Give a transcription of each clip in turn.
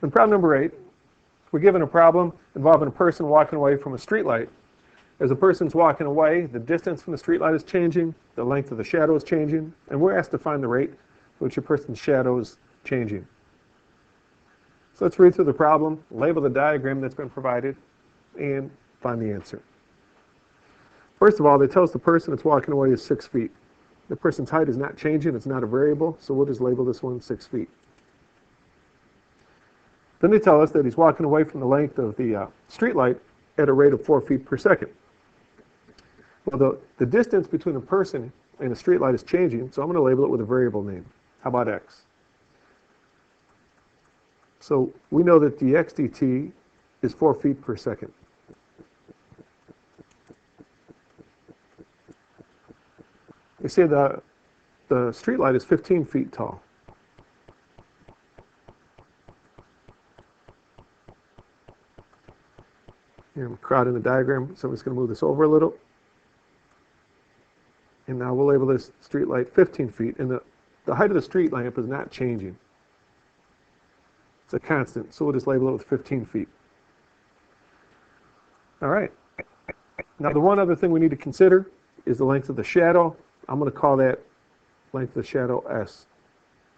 In problem number 8, we're given a problem involving a person walking away from a streetlight. As the person's walking away, the distance from the streetlight is changing, the length of the shadow is changing, and we're asked to find the rate at which a person's shadow is changing. So let's read through the problem, label the diagram that's been provided, and find the answer. First of all, they tell us the person that's walking away is 6 feet. The person's height is not changing, it's not a variable, so we'll just label this one 6 feet. Then they tell us that he's walking away from the length of the street light at a rate of 4 feet per second. Well, the distance between a person and a street light is changing, so I'm going to label it with a variable name. How about x? So we know that the x dt is 4 feet per second. They say the street light is 15 feet tall. Here I'm crowding the diagram, so I'm just going to move this over a little. And now we'll label this street light 15 feet. And the height of the street lamp is not changing. It's a constant, so we'll just label it with 15 feet. All right. Now the one other thing we need to consider is the length of the shadow. I'm going to call that length of the shadow S.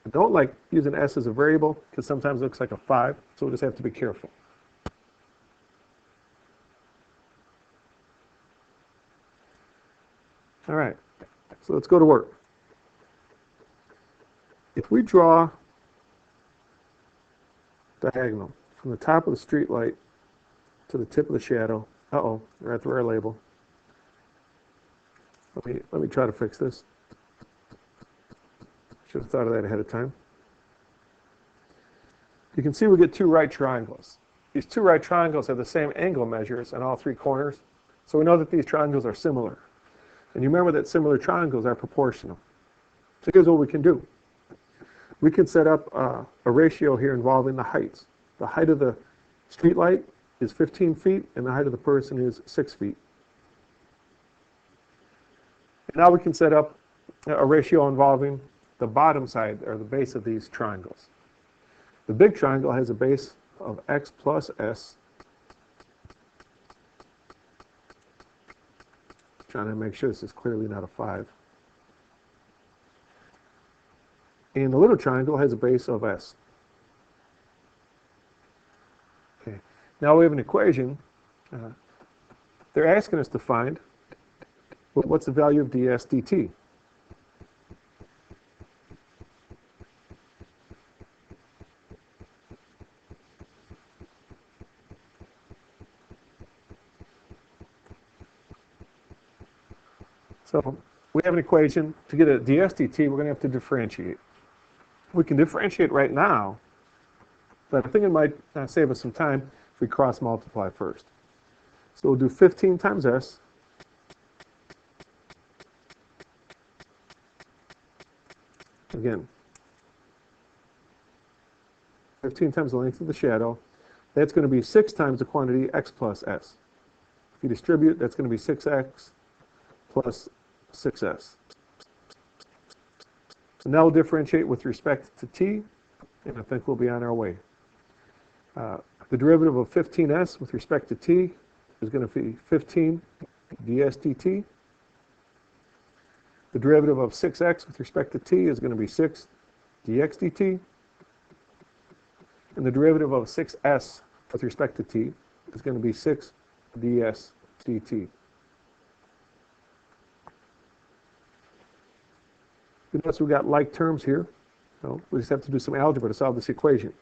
I don't like using S as a variable because sometimes it looks like a 5, so we'll just have to be careful. All right, so let's go to work. If we draw diagonal from the top of the street light to the tip of the shadow, we're at the rare label. Let me try to fix this. Should have thought of that ahead of time. You can see we get two right triangles. These two right triangles have the same angle measures in all three corners, so we know that these triangles are similar. And you remember that similar triangles are proportional. So here's what we can do. We can set up a ratio here involving the heights. The height of the street light is 15 feet, and the height of the person is 6 feet. And now we can set up a ratio involving the bottom side, or the base of these triangles. The big triangle has a base of x plus s. Trying to make sure this is clearly not a 5. And the little triangle has a base of s. Okay. Now we have an equation. They're asking us to find what's the value of ds dt. So we have an equation. To get a ds dt, we're going to have to differentiate. We can differentiate right now, but I think it might save us some time if we cross multiply first. So we'll do 15 times s again. 15 times the length of the shadow. That's going to be 6 times the quantity x plus s. If you distribute, that's going to be 6x plus 6s. So now we'll differentiate with respect to t, and I think we'll be on our way. The derivative of 15s with respect to t is going to be 15 ds dt. The derivative of 6x with respect to t is going to be 6 dx dt. And the derivative of 6s with respect to t is going to be 6 ds dt. You notice we've got like terms here. So we just have to do some algebra to solve this equation.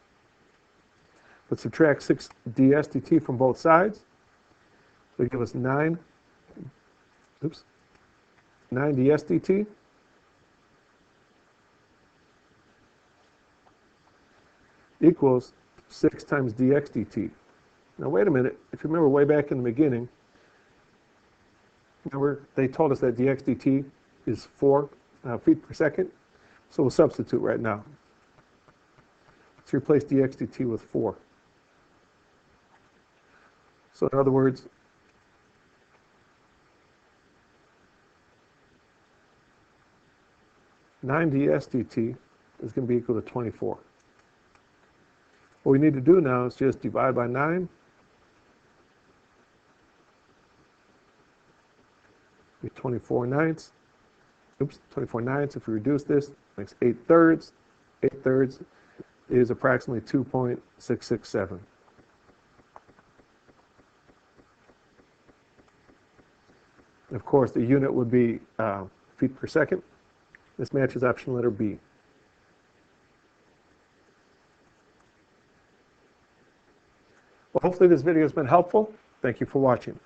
Let's subtract 6 ds dt from both sides. So give us 9 ds dt equals 6 times dx dt. Now wait a minute. If you remember way back in the beginning, remember they told us that dx dt is 4 feet per second. So we'll substitute right now. Let's replace dx dt with 4. So in other words, (9 ds dt is going to be equal to 24. What we need to do now is just divide by 9. Be 24 ninths. Oops, 24 ninths. If we reduce this, makes 8 thirds. 8 thirds is approximately 2.667. Of course, the unit would be feet per second. This matches option letter B. Well, hopefully this video has been helpful. Thank you for watching.